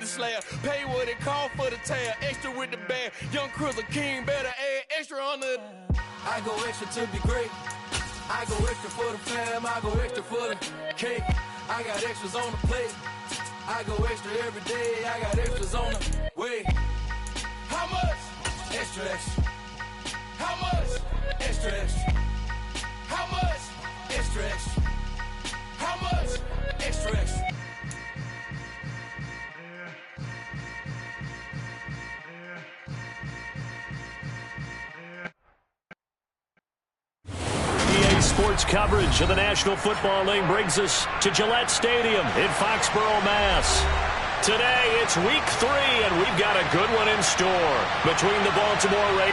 the slayer. Pay what it cost for the tail. Extra with the bag. Young Cruiser King better add extra on the. I go extra to be great. I go extra for the fam. I go extra for the cake. I got extras on the plate. I go extra every day. I got extras on the way. How much? Extra, extra. How much? Extra, extra. How much? Extra, extra. How much? Extra, extra. EA Sports coverage of the National Football League brings us to Gillette Stadium in Foxborough, Mass. Today, it's week 3, and we've got a good one in store between the Baltimore Ravens.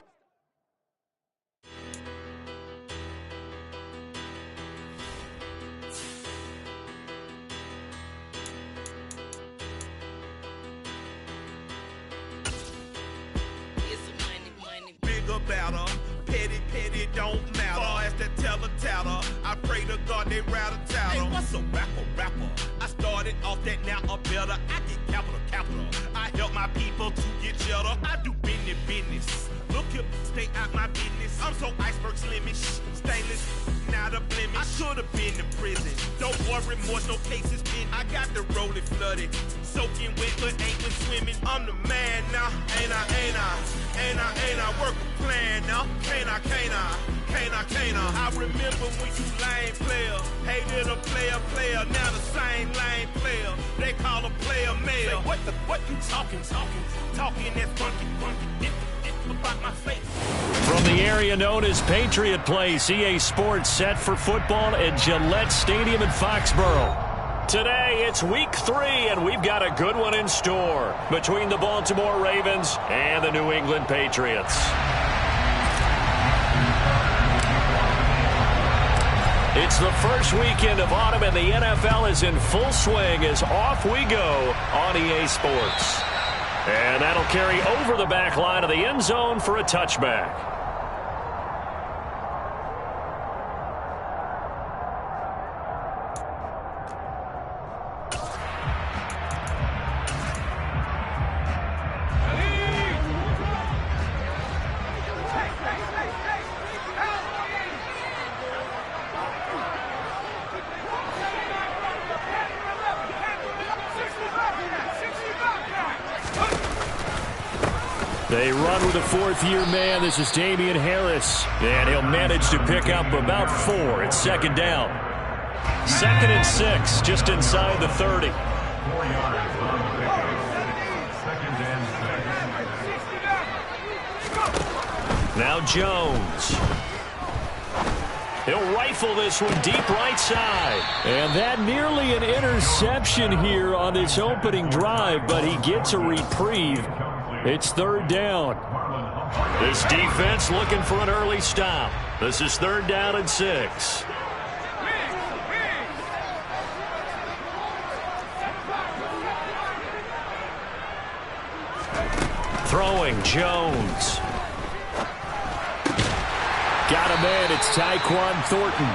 Petty don't matter. Far as that teller-tatter, I pray to God they rattle-tattle. Hey, what's a rapper? I started off that, now I'm better. I get capital. I help my people to get cheddar. I do business. Look here, stay out my business. I'm so iceberg slimish, stainless, not a blemish. I should have been in prison. Don't worry, more no cases been. I got the rolling flooded, soaking wet, but ain't been swimming. I'm the man now, ain't I? Work a plan now, can't I? I remember when you lame player, hated a player, now the same lame player. They call a player male. What you talking that's funky, about my face. From the area known as Patriot Place, EA Sports set for football at Gillette Stadium in Foxborough. Today, it's week 3, and we've got a good one in store between the Baltimore Ravens and the New England Patriots. It's the first weekend of autumn, and the NFL is in full swing as off we go on EA Sports. And that'll carry over the back line of the end zone for a touchback. They run with a fourth-year man. This is Damian Harris. And he'll manage to pick up about 4. It's second down. 2nd and 6, just inside the 30. Now Jones. He'll rifle this one deep right side. And that nearly an interception here on this opening drive, but he gets a reprieve. It's 3rd down. This defense looking for an early stop. This is 3rd down and 6. Throwing Jones. Got a man. It's Tyquan Thornton.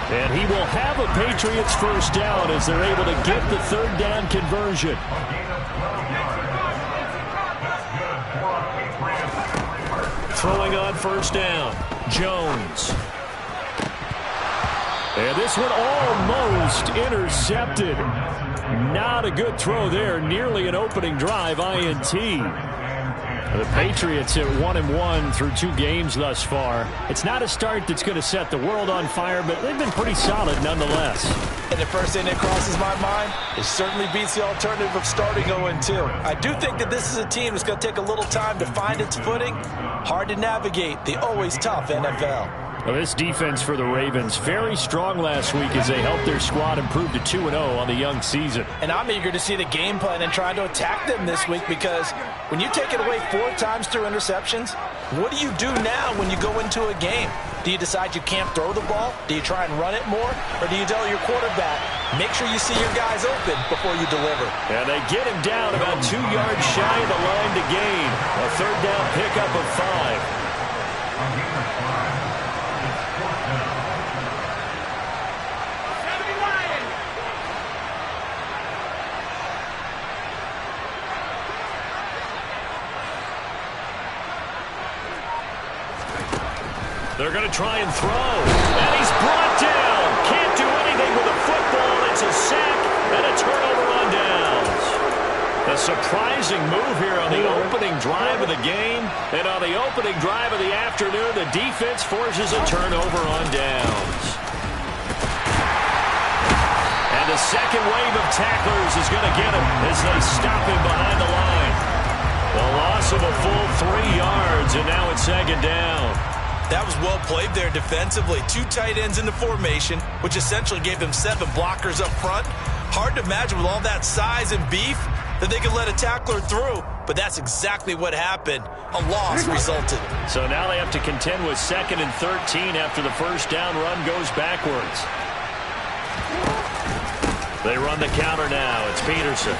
And he will have a Patriots first down as they're able to get the 3rd down conversion. Throwing on first down, Jones. And this one almost intercepted. Not a good throw there. Nearly an opening drive, INT. The Patriots at 1-1 through 2 games thus far. It's not a start that's going to set the world on fire, but they've been pretty solid nonetheless. And the first thing that crosses my mind, it certainly beats the alternative of starting 0-2. I do think that this is a team that's going to take a little time to find its footing. Hard to navigate the always tough NFL. Well, this defense for the Ravens, very strong last week as they helped their squad improve to 2-0 on the young season. And I'm eager to see the game plan and trying to attack them this week, because when you take it away 4 times through interceptions, what do you do now when you go into a game? Do you decide you can't throw the ball? Do you try and run it more? Or do you tell your quarterback, make sure you see your guys open before you deliver? And they get him down about 2 yards shy of the line to gain. A 3rd down pickup of 5. They're going to try and throw. And he's brought down. Can't do anything with the football. It's a sack and a turnover on downs. A surprising move here on the opening drive of the game. And on the opening drive of the afternoon, the defense forces a turnover on downs. And the second wave of tacklers is going to get him as they stop him behind the line. The loss of a full 3 yards, and now it's second down. That was well played there defensively. 2 tight ends in the formation, which essentially gave them 7 blockers up front. Hard to imagine with all that size and beef that they could let a tackler through, but that's exactly what happened. A loss resulted. So now they have to contend with 2nd and 13 after the first down run goes backwards. They run the counter now. It's Peterson.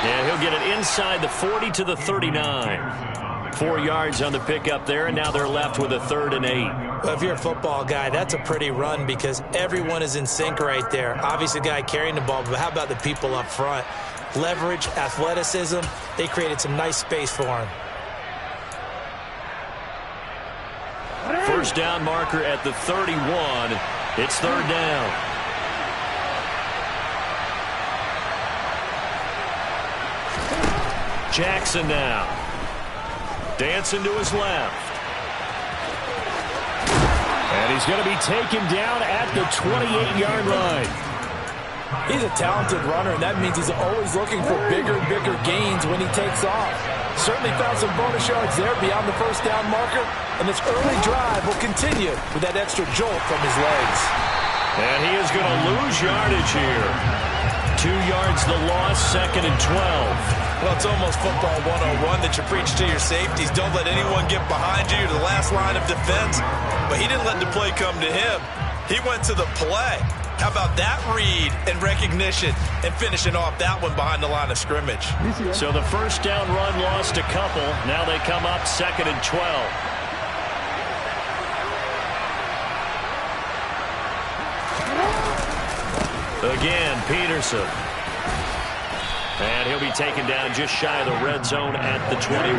Yeah, he'll get it inside the 40 to the 39. 4 yards on the pickup there, and now they're left with a 3rd and 8. Well, if you're a football guy, that's a pretty run because everyone is in sync right there. Obviously, the guy carrying the ball, but how about the people up front? Leverage, athleticism, they created some nice space for him. First down marker at the 31. It's 3rd down. Jackson now. Dancing to his left. And he's going to be taken down at the 28-yard line. He's a talented runner, and that means he's always looking for bigger and bigger gains when he takes off. Certainly found some bonus yards there beyond the first down marker, and this early drive will continue with that extra jolt from his legs. And he is going to lose yardage here. 2 yards the loss, 2nd and 12. Well, it's almost football 101 that you preach to your safeties. Don't let anyone get behind you to the last line of defense. But he didn't let the play come to him. He went to the play. How about that read and recognition and finishing off that one behind the line of scrimmage? So the first down run lost a couple. Now they come up 2nd and 12. Again, Peterson. And he'll be taken down just shy of the red zone at the 21.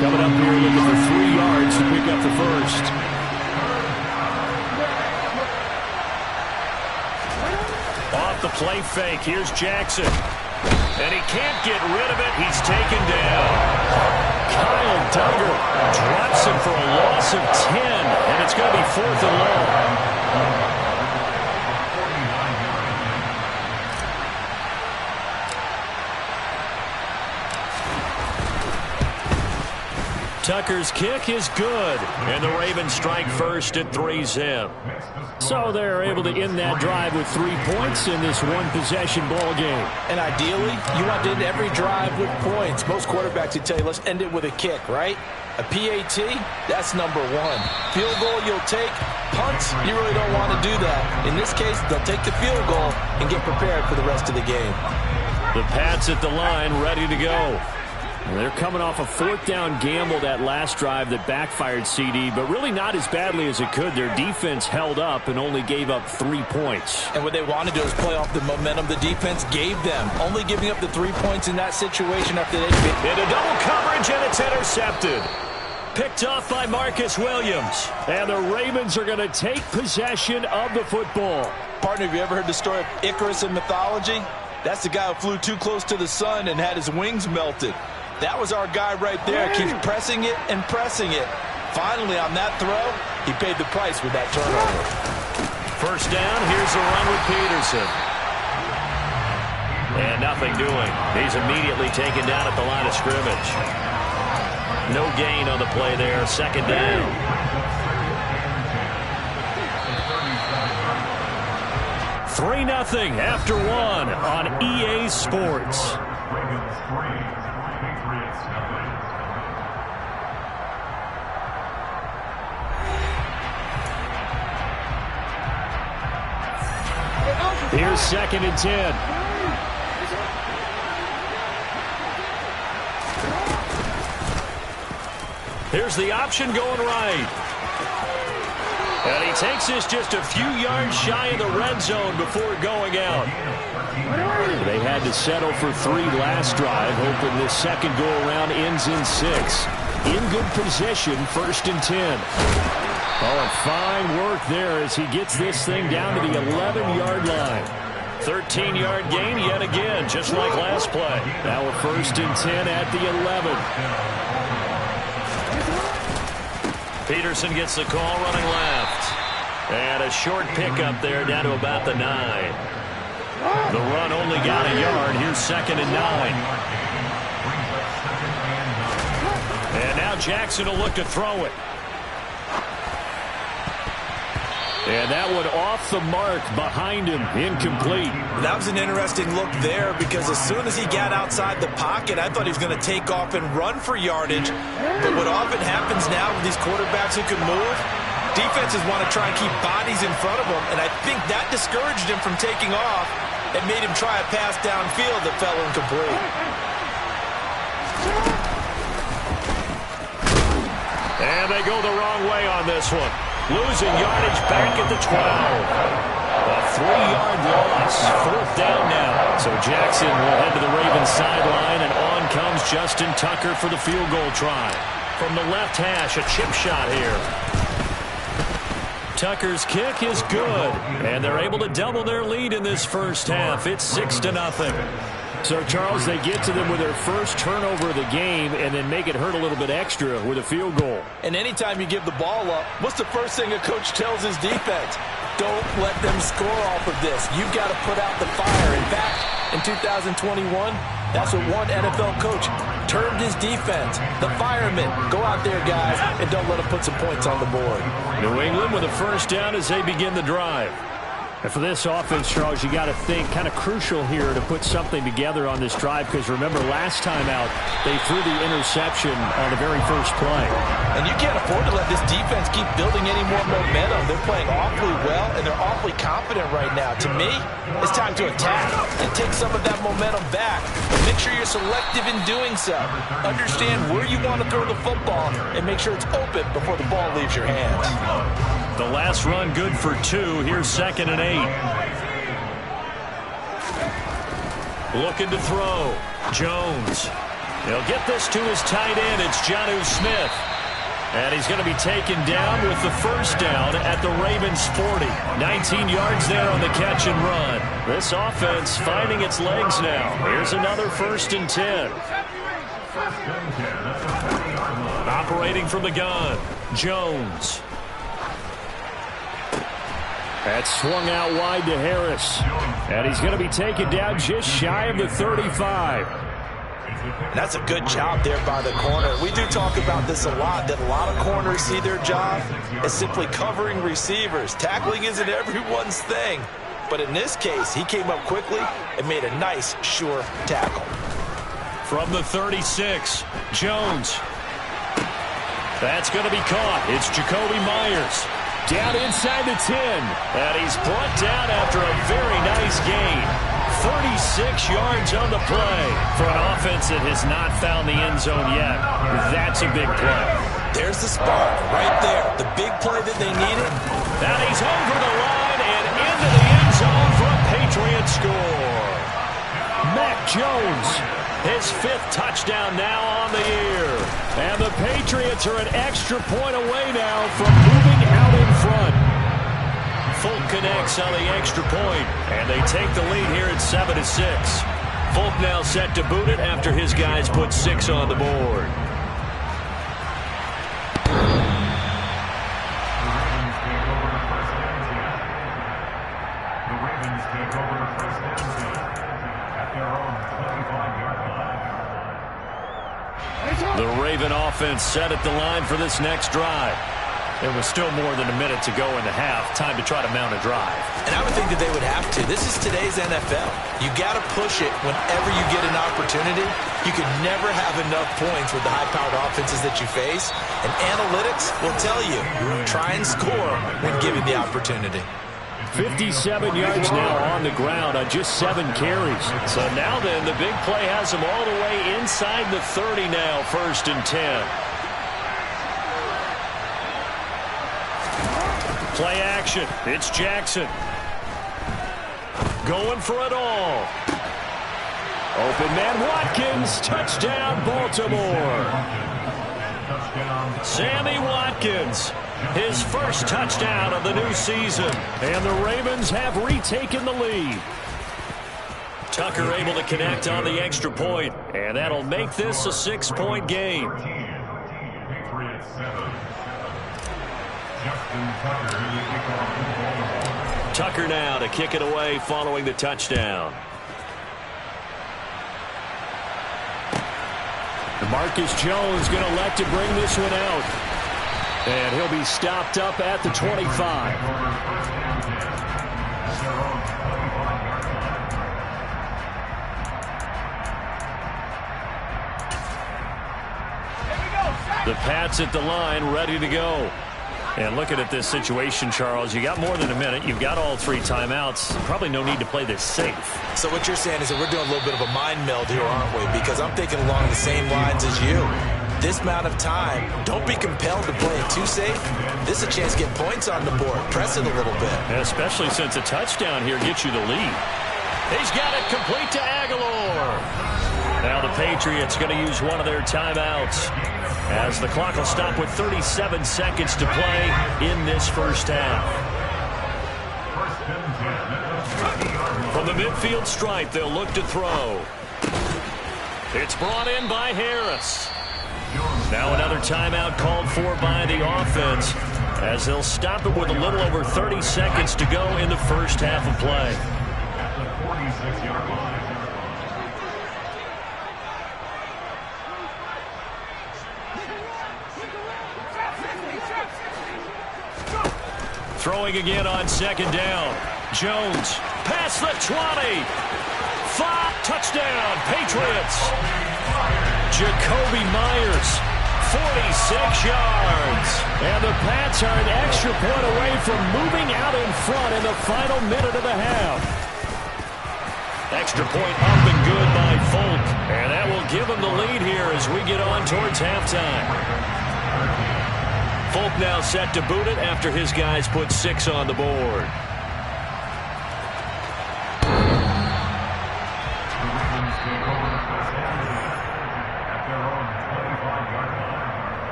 Coming up here looking for 3 yards to pick up the first. Off the play fake, here's Jackson. And he can't get rid of it. He's taken down. Kyle Duggar drops him for a loss of 10. And it's going to be 4th and long. Tucker's kick is good, and the Ravens strike first at 3-zip. So they're able to end that drive with 3 points in this one-possession ball game. And ideally, you want to end every drive with points. Most quarterbacks would tell you, let's end it with a kick, right? A PAT, that's number 1. Field goal you'll take. Punts, you really don't want to do that. In this case, they'll take the field goal and get prepared for the rest of the game. The Pats at the line, ready to go. They're coming off a 4th down gamble that last drive that backfired CD, but really not as badly as it could. Their defense held up and only gave up 3 points. And what they want to do is play off the momentum the defense gave them. Only giving up the 3 points in that situation after they... Into double coverage, and it's intercepted. Picked off by Marcus Williams. And the Ravens are going to take possession of the football. Partner, have you ever heard the story of Icarus in mythology? That's the guy who flew too close to the sun and had his wings melted. That was our guy right there. Keeps pressing it and pressing it. Finally, on that throw, he paid the price with that turnover. First down, here's a run with Peterson. And nothing doing. He's immediately taken down at the line of scrimmage. No gain on the play there. 2nd down. Three 3-0 after 1 on EA Sports. Here's 2nd and 10. Here's the option going right. And he takes this just a few yards shy of the red zone before going out. They had to settle for 3 last drive, hoping this second go-around ends in 6. in good position, 1st and 10. Oh, and fine work there as he gets this thing down to the 11-yard line. 13-yard gain yet again, just like last play. Now a 1st and 10 at the 11. Peterson gets the call running left. And a short pickup there down to about the 9. The run only got a yard. Here's 2nd and 9. And now Jackson will look to throw it. And that one off the mark behind him, incomplete. That was an interesting look there because as soon as he got outside the pocket, I thought he was going to take off and run for yardage. But what often happens now with these quarterbacks who can move, defenses want to try and keep bodies in front of them, and I think that discouraged him from taking off and made him try a pass downfield that fell incomplete. And they go the wrong way on this one. Losing yardage back at the 12. A 3-yard loss. 4th down now. So Jackson will head to the Ravens sideline, and on comes Justin Tucker for the field goal try. From the left hash, a chip shot here. Tucker's kick is good, and they're able to double their lead in this first half. It's 6-0. So, Charles, they get to them with their first turnover of the game and then make it hurt a little bit extra with a field goal. And anytime you give the ball up, what's the first thing a coach tells his defense? Don't let them score off of this. You've got to put out the fire. In fact, in 2021, that's what one NFL coach termed his defense. The firemen. Go out there, guys, and don't let them put some points on the board. New England with a first down as they begin the drive. And for this offense, Charles, you got to think kind of crucial here to put something together on this drive because remember last time out they threw the interception on the very first play. And you can't afford to let this defense keep building any more momentum. They're playing awfully well and they're awfully confident right now. To me, it's time to attack and take some of that momentum back. But make sure you're selective in doing so. Understand where you want to throw the football and make sure it's open before the ball leaves your hands. The last run good for 2. Here's 2nd and 8. Looking to throw. Jones. He'll get this to his tight end. It's Jonnu Smith. And he's going to be taken down with the first down at the Ravens 40. 19 yards there on the catch and run. This offense finding its legs now. Here's another 1st and 10. Operating from the gun. Jones. That's swung out wide to Harris. And he's going to be taken down just shy of the 35. That's a good job there by the corner. We do talk about this a lot, that a lot of corners see their job as simply covering receivers. Tackling isn't everyone's thing. But in this case, he came up quickly and made a nice, sure tackle. From the 36, Jones. That's going to be caught. It's Jakobi Meyers. Down inside the 10. And he's brought down after a very nice gain. 36 yards on the play for an offense that has not found the end zone yet. That's a big play. There's the spark right there. The big play that they needed. Now he's over the line and into the end zone for a Patriot score. Mac Jones, his 5th touchdown now on the year. And the Patriots are an extra point away now from moving out in front. Folk connects on the extra point, and they take the lead here at 7-6. Folk now set to boot it after his guys put 6 on the board. The Raven offense set at the line for this next drive. There was still more than a minute to go in the half. Time to try to mount a drive. And I would think that they would have to. This is today's NFL. You got to push it whenever you get an opportunity. You can never have enough points with the high-powered offenses that you face. And analytics will tell you, try and score when given the opportunity. 57 yards now on the ground on just 7 carries. So now then, the big play has them all the way inside the 30 now, 1st and 10. Play action. It's Jackson. Going for it all. Open man Watkins. Touchdown, Baltimore. Sammy Watkins, his first touchdown of the new season. And the Ravens have retaken the lead. Tucker able to connect on the extra point, and that'll make this a 6-point game. Tucker now to kick it away following the touchdown. Marcus Jones going to elect to bring this one out. And he'll be stopped up at the 25. The Pats at the line, ready to go. And looking at this situation, Charles, you got more than a minute. You've got all 3 timeouts. Probably no need to play this safe. So what you're saying is that we're doing a little bit of a mind meld here, aren't we? Because I'm thinking along the same lines as you. This amount of time, don't be compelled to play it too safe. This is a chance to get points on the board. Press it a little bit. And especially since a touchdown here gets you the lead. He's got it complete to Aguilar. Now the Patriots going to use one of their timeouts, as the clock will stop with 37 seconds to play in this first half. From the midfield stripe, they'll look to throw. It's brought in by Harris. Now another timeout called for by the offense, as they'll stop it with a little over 30 seconds to go in the first half of play. Throwing again on second down. Jones, past the 20. 5, touchdown, Patriots. Jacoby Myers, 46 yards. And the Pats are an extra point away from moving out in front in the final minute of the half. Extra point up and good by Folk. And that will give them the lead here as we get on towards halftime. Folk now set to boot it after his guys put 6 on the board.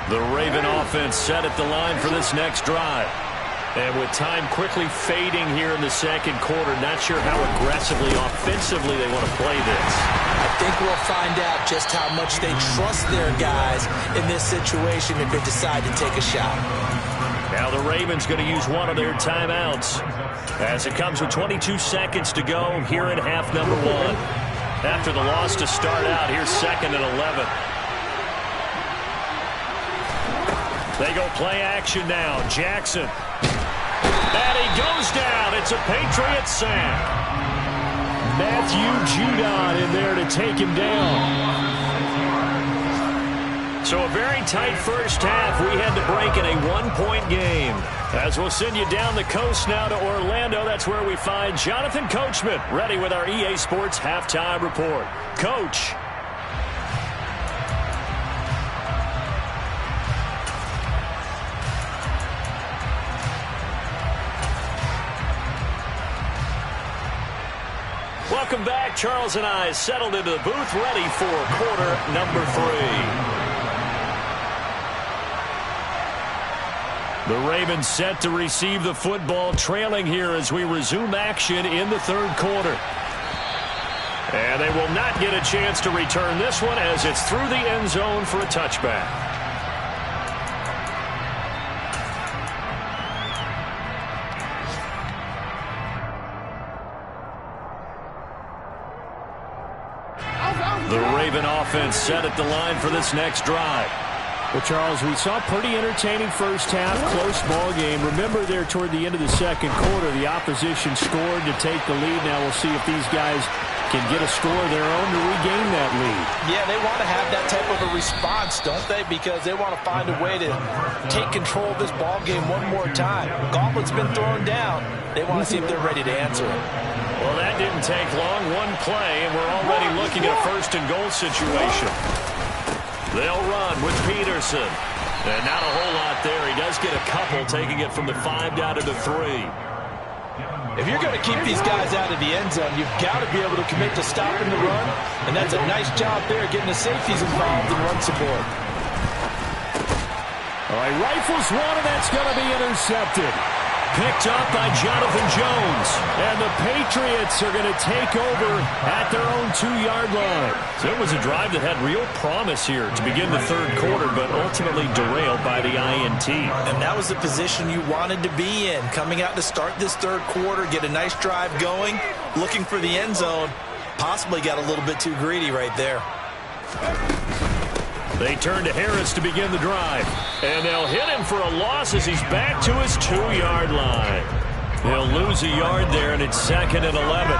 The Raven offense set at the line for this next drive. And with time quickly fading here in the second quarter, not sure how aggressively, offensively they want to play this. I think we'll find out just how much they trust their guys in this situation if they decide to take a shot. Now the Ravens going to use one of their timeouts, as it comes with 22 seconds to go here in half number 1. After the loss to start out, here's 2nd and 11. They go play action now. Jackson. And he goes down. It's a Patriots sack. Matthew Judon in there to take him down. So a very tight first half. We had to break in a 1-point game. As we'll send you down the coast now to Orlando, that's where we find Jonathan Coachman ready with our EA Sports Halftime Report. Coach. Welcome back. Charles and I settled into the booth, ready for quarter number 3. The Ravens set to receive the football, trailing here as we resume action in the third quarter. And they will not get a chance to return this one as it's through the end zone for a touchback. The Raven offense set at the line for this next drive. Well, Charles, we saw a pretty entertaining first half, close ball game. Remember there toward the end of the second quarter, the opposition scored to take the lead. Now we'll see if these guys can get a score of their own to regain that lead. Yeah, they want to have that type of a response, don't they? Because they want to find a way to take control of this ball game one more time. Gauntlet's been thrown down. They want to see if they're ready to answer it. Well, that didn't take long. One play, and we're already looking at a first-and-goal situation. They'll run with Peterson. And not a whole lot there. He does get a couple, taking it from the 5 down to the 3. If you're going to keep these guys out of the end zone, you've got to be able to commit to stopping the run, and that's a nice job there getting the safeties involved in run support. All right, rifles one, and that's going to be intercepted. Picked up by Jonathan Jones. And the Patriots are going to take over at their own 2-yard line. So it was a drive that had real promise here to begin the third quarter, but ultimately derailed by the INT. And that was the position you wanted to be in. Coming out to start this third quarter, get a nice drive going, looking for the end zone. Possibly got a little bit too greedy right there. They turn to Harris to begin the drive. And they'll hit him for a loss as he's back to his 2-yard line. They'll lose a yard there, and it's 2nd and 11.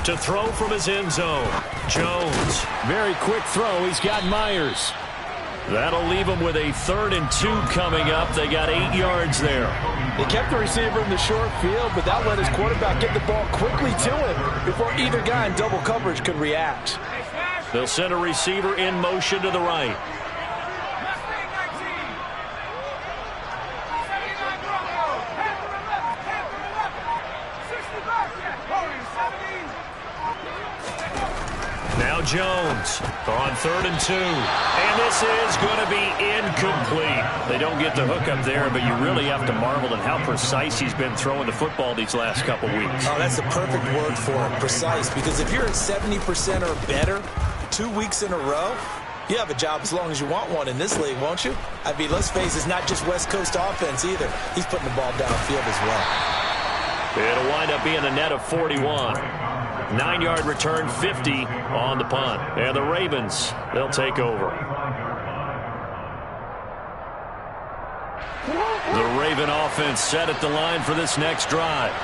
To throw from his end zone, Jones. Very quick throw. He's got Myers. That'll leave him with a 3rd and 2 coming up. They got 8 yards there. They kept the receiver in the short field, but that let his quarterback get the ball quickly to him before either guy in double coverage could react. They'll send a receiver in motion to the right. Now Jones on 3rd and 2. And this is going to be incomplete. They don't get the hook up there, but you really have to marvel at how precise he's been throwing the football these last couple weeks. Oh, that's the perfect word for it, precise. Because if you're at 70% or better 2 weeks in a row, you have a job as long as you want one in this league, won't you? I mean, let's face it, it's not just West Coast offense either. He's putting the ball downfield as well. It'll wind up being a net of 41. 9-yard return, 50 on the punt. And the Ravens, they'll take over. The Raven offense set at the line for this next drive.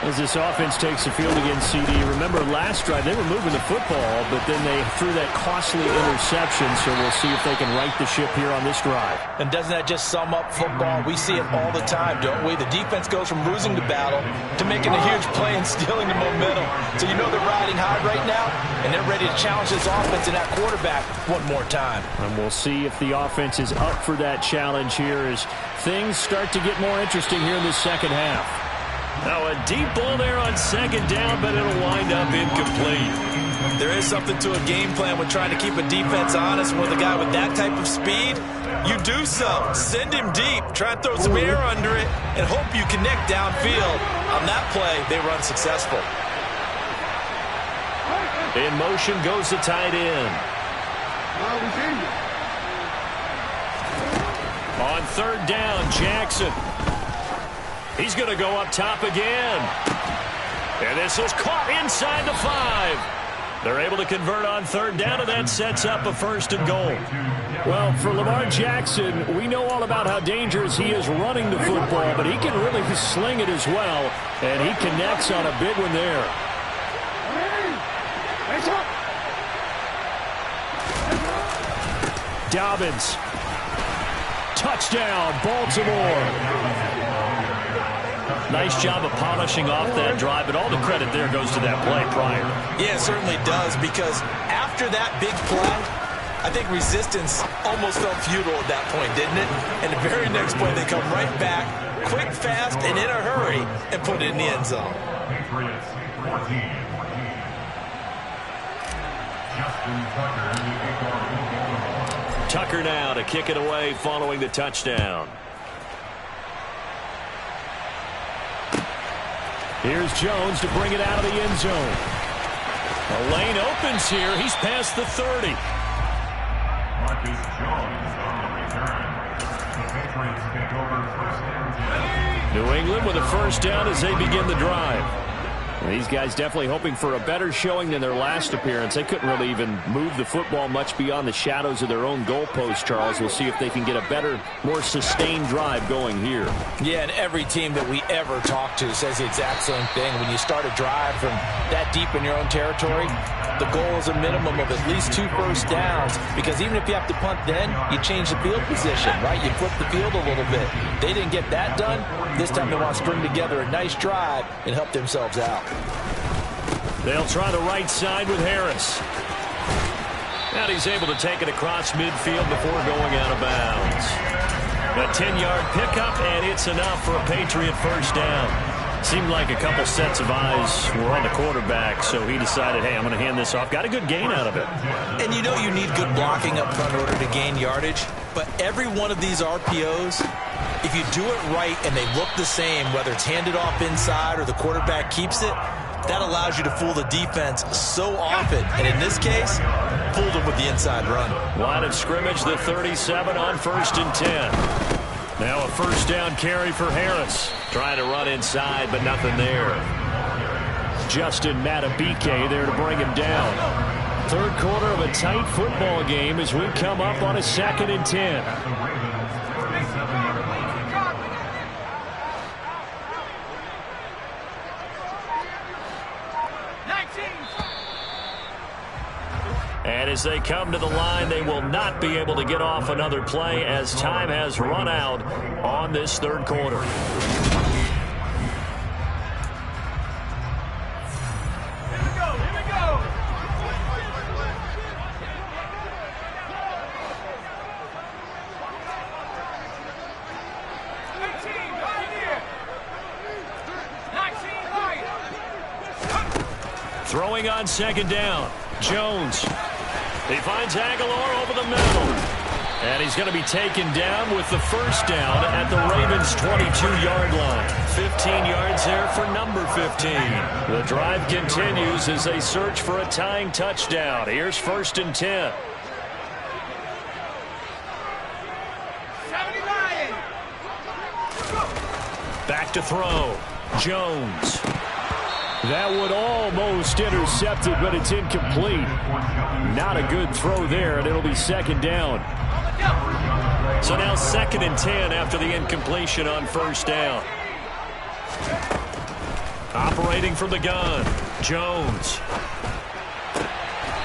As this offense takes the field against CD, remember last drive they were moving the football, but then they threw that costly interception, so we'll see if they can right the ship here on this drive. And doesn't that just sum up football? We see it all the time, don't we? The defense goes from losing the battle to making a huge play and stealing the momentum. So you know they're riding high right now, and they're ready to challenge this offense and that quarterback one more time. And we'll see if the offense is up for that challenge here as things start to get more interesting here in the second half. Now a deep ball there on 2nd down, but it'll wind up incomplete. There is something to a game plan with trying to keep a defense honest with a guy with that type of speed. You do so. Send him deep. Try and throw some air under it and hope you connect downfield. On that play, they run successful. In motion goes the tight end. On 3rd down, Jackson. He's going to go up top again. And this is caught inside the 5. They're able to convert on 3rd down, and that sets up a 1st and goal. Well, for Lamar Jackson, we know all about how dangerous he is running the football, but he can really sling it as well, and he connects on a big one there. Dobbins. Touchdown, Baltimore. Nice job of polishing off that drive, but all the credit there goes to that play prior. Yeah, it certainly does, because after that big play, I think resistance almost felt futile at that point, didn't it? And the very next play, they come right back, quick, fast, and in a hurry, and put it in the end zone. Tucker now to kick it away following the touchdown. Here's Jones to bring it out of the end zone. The lane opens here. He's past the 30. Marcus Jones on the return. The Patriots take over 1st and 10. New England with a 1st down as they begin the drive. And these guys definitely hoping for a better showing than their last appearance. They couldn't really even move the football much beyond the shadows of their own goalpost, Charles. We'll see if they can get a better, more sustained drive going here. Yeah, and every team that we ever talk to says the exact same thing. When you start a drive from that deep in your own territory, the goal is a minimum of at least 2 first downs, because even if you have to punt then, you change the field position, right? You flip the field a little bit. They didn't get that done. This time they want to string together a nice drive and help themselves out. They'll try the right side with Harris. And he's able to take it across midfield before going out of bounds. A 10-yard pickup, and it's enough for a Patriot first down. Seemed like a couple sets of eyes were on the quarterback, so he decided, hey, I'm going to hand this off. Got a good gain out of it. And you know you need good blocking up front in order to gain yardage, but every one of these RPOs, if you do it right and they look the same, whether it's handed off inside or the quarterback keeps it, that allows you to fool the defense so often. And in this case, fooled them with the inside run. Line of scrimmage, the 37 on 1st and 10. Now a first down carry for Harris. Trying to run inside, but nothing there. Justin Matabike there to bring him down. Third quarter of a tight football game as we come up on a 2nd and 10. And as they come to the line, they will not be able to get off another play as time has run out on this third quarter. Throwing on 2nd down, Jones. He finds Aguilar over the middle. And he's going to be taken down with the first down at the Ravens' 22-yard line. 15 yards there for number 15. The drive continues as they search for a tying touchdown. Here's 1st and 10. Back to throw. Jones. That would almost intercepted, but it's incomplete. Not a good throw there, and it'll be 2nd down. So now 2nd and 10 after the incompletion on 1st down. Operating from the gun, Jones.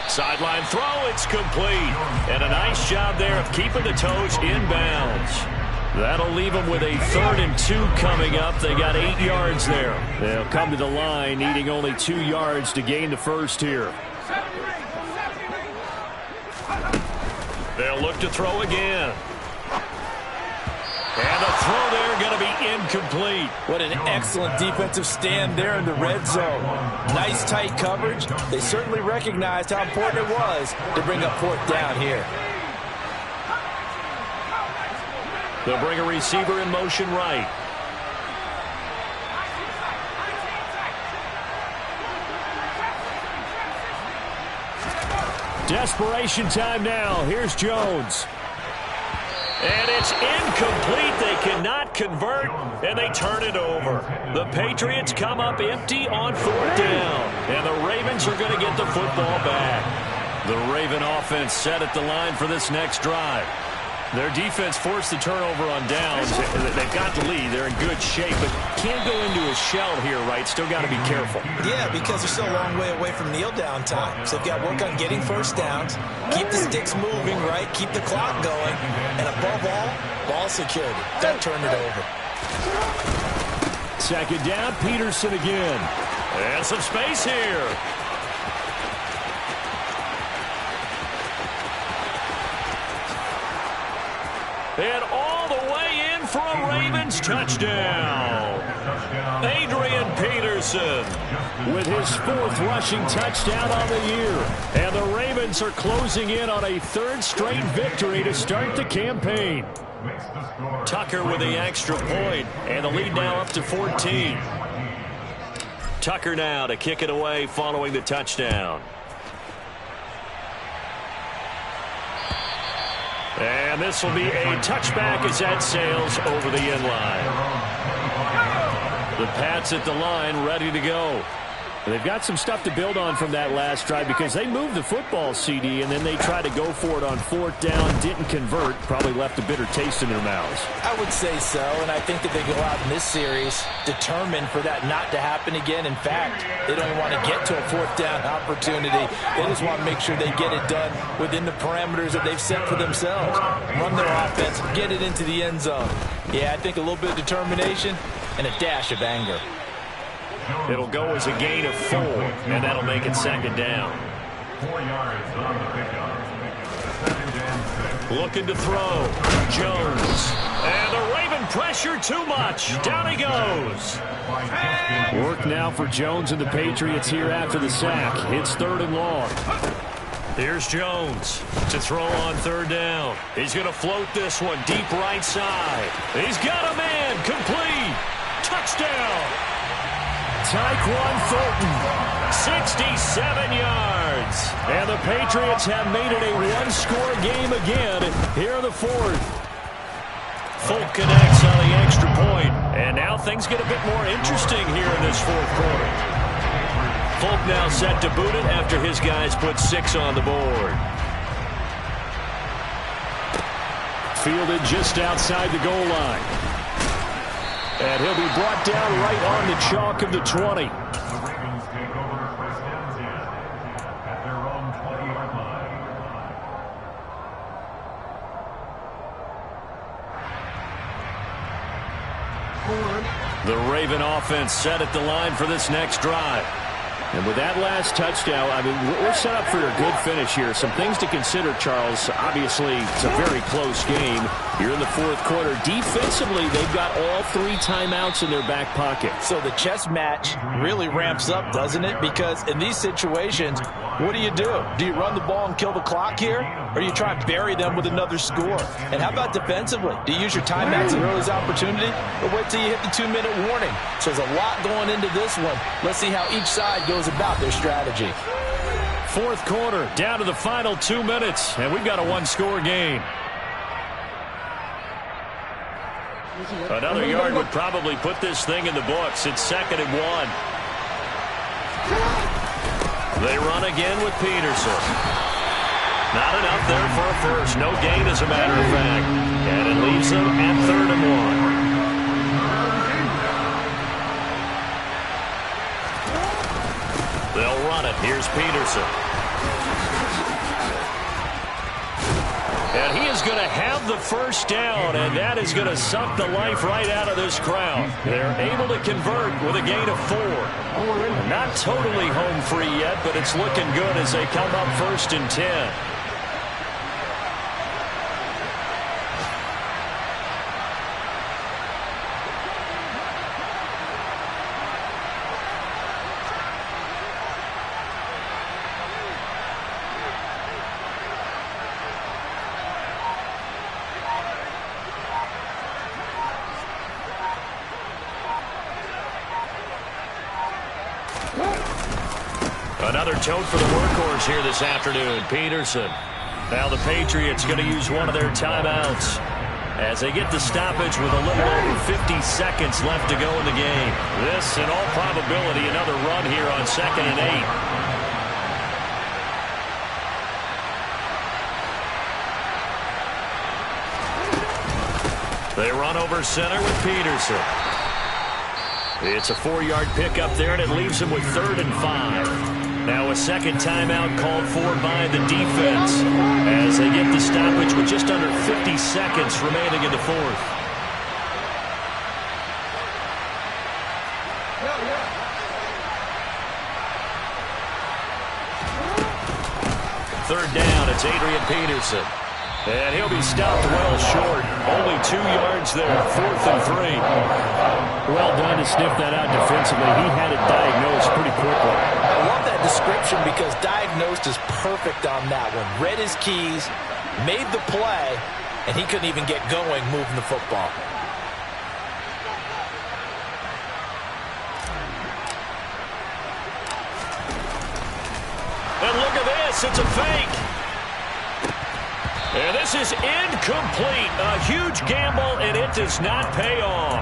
Sideline throw, it's complete. And a nice job there of keeping the toes inbounds. That'll leave them with a 3rd and 2 coming up. They got 8 yards there. They'll come to the line needing only 2 yards to gain the first here. They'll look to throw again. And the throw there going to be incomplete. What an excellent defensive stand there in the red zone. Nice tight coverage. They certainly recognized how important it was to bring up 4th down here. They'll bring a receiver in motion right. Desperation time now. Here's Jones. And it's incomplete. They cannot convert, and they turn it over. The Patriots come up empty on 4th down, and the Ravens are going to get the football back. The Raven offense set at the line for this next drive. Their defense forced the turnover on downs. They've got the lead. They're in good shape, but can't go into a shell here, right? Still got to be careful. Yeah, because they're still a long way away from kneel down time. So they've got to work on getting first downs, keep the sticks moving, right? Keep the clock going. And above all, ball security. Don't turn it over. 2nd down, Peterson again. And some space here. And all the way in for a Ravens touchdown. Adrian Peterson with his 4th rushing touchdown on the year. And the Ravens are closing in on a 3rd straight victory to start the campaign. Tucker with the extra point, and the lead now up to 14. Tucker now to kick it away following the touchdown. And this will be a touchback as that sails over the end line. The Pats at the line ready to go. They've got some stuff to build on from that last drive because they moved the football, CD, and then they tried to go for it on 4th down, didn't convert, probably left a bitter taste in their mouths. I would say so, and I think that they go out in this series determined for that not to happen again. In fact, they don't even want to get to a 4th down opportunity. They just want to make sure they get it done within the parameters that they've set for themselves. Run their offense, get it into the end zone. Yeah, I think a little bit of determination and a dash of anger. It'll go as a gain of 4, and that'll make it 2nd down. 4 yards on the pickup. Looking to throw. Jones. And the Raven pressure too much. Down he goes. Work now for Jones and the Patriots here after the sack. It's 3rd and long. Here's Jones to throw on 3rd down. He's going to float this one deep right side. He's got a man. Complete. Touchdown. Tyquan Thornton, 67 yards. And the Patriots have made it a one-score game again here in the 4th. Folk connects on the extra point. And now things get a bit more interesting here in this 4th quarter. Folk now set to boot it after his guys put 6 on the board. Fielded just outside the goal line. And he'll be brought down right on the chalk of the 20. The Ravens take over first and 10 at their own 20-yard line. The Raven offense set at the line for this next drive. And with that last touchdown, I mean, we're set up for a good finish here. Some things to consider, Charles. Obviously, it's a very close game. You're in the 4th quarter. Defensively, they've got all 3 timeouts in their back pocket. So the chess match really ramps up, doesn't it? Because in these situations, what do? Do you run the ball and kill the clock here? Or do you try and bury them with another score? And how about defensively? Do you use your timeouts and early opportunity? Or wait till you hit the 2-minute warning? So there's a lot going into this one. Let's see how each side goes about their strategy. 4th quarter, down to the final 2 minutes, and we've got a one-score game. Another yard would probably put this thing in the books. It's 2nd and 1. They run again with Peterson. Not enough there for a first. No gain, as a matter of fact. And it leaves them at 3rd and 1. They'll run it. Here's Peterson. And he is going to have the first down, and that is going to suck the life right out of this crowd. They're able to convert with a gain of 4. Not totally home free yet, but it's looking good as they come up 1st and 10. Another tote for the workhorse here this afternoon, Peterson. Now the Patriots going to use one of their timeouts as they get the stoppage with a little over 50 seconds left to go in the game. This, in all probability, another run here on 2nd and 8. They run over center with Peterson. It's a 4-yard pickup there, and it leaves them with 3rd and 5. Now a second timeout called for by the defense as they get the stoppage with just under 50 seconds remaining in the 4th. Third down, it's Adrian Peterson. And he'll be stopped well short. Only 2 yards there, 4th and 3. Well done to sniff that out defensively. He had it diagnosed pretty quickly. I love that description because diagnosed is perfect on that one. Read his keys, made the play, and he couldn't even get going moving the football. And look at this, it's a fake. And this is incomplete. A huge gamble, and it does not pay off.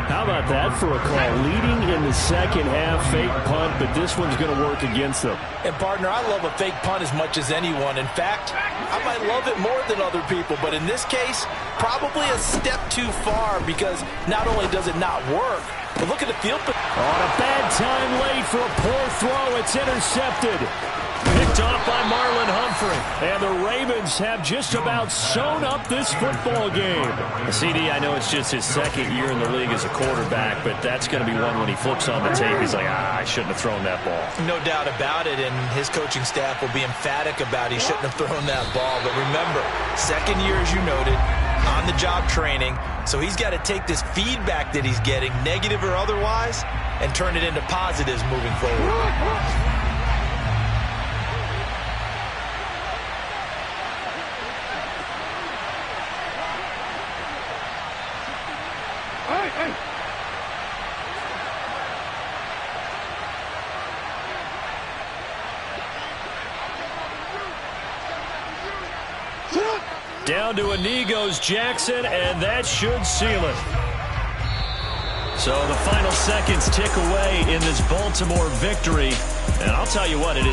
How about that for a call? Leading in the second half, fake punt, but this one's going to work against them. And, partner, I love a fake punt as much as anyone. In fact, I might love it more than other people, but in this case, probably a step too far because not only does it not work, but look at the field. On a bad time late for a poor throw. It's intercepted. Picked picked off by Marlon Humphrey. And the Ravens have just about sewn up this football game. CD, I know it's just his second year in the league as a quarterback, but that's going to be one when he flips on the tape. He's like, I shouldn't have thrown that ball. No doubt about it, and his coaching staff will be emphatic about he shouldn't have thrown that ball. But remember, second year, as you noted, on-the-job training, so he's got to take this feedback that he's getting, negative or otherwise, and turn it into positives moving forward. Down to a knee goes Jackson, and that should seal it. So the final seconds tick away in this Baltimore victory. And I'll tell you what, it is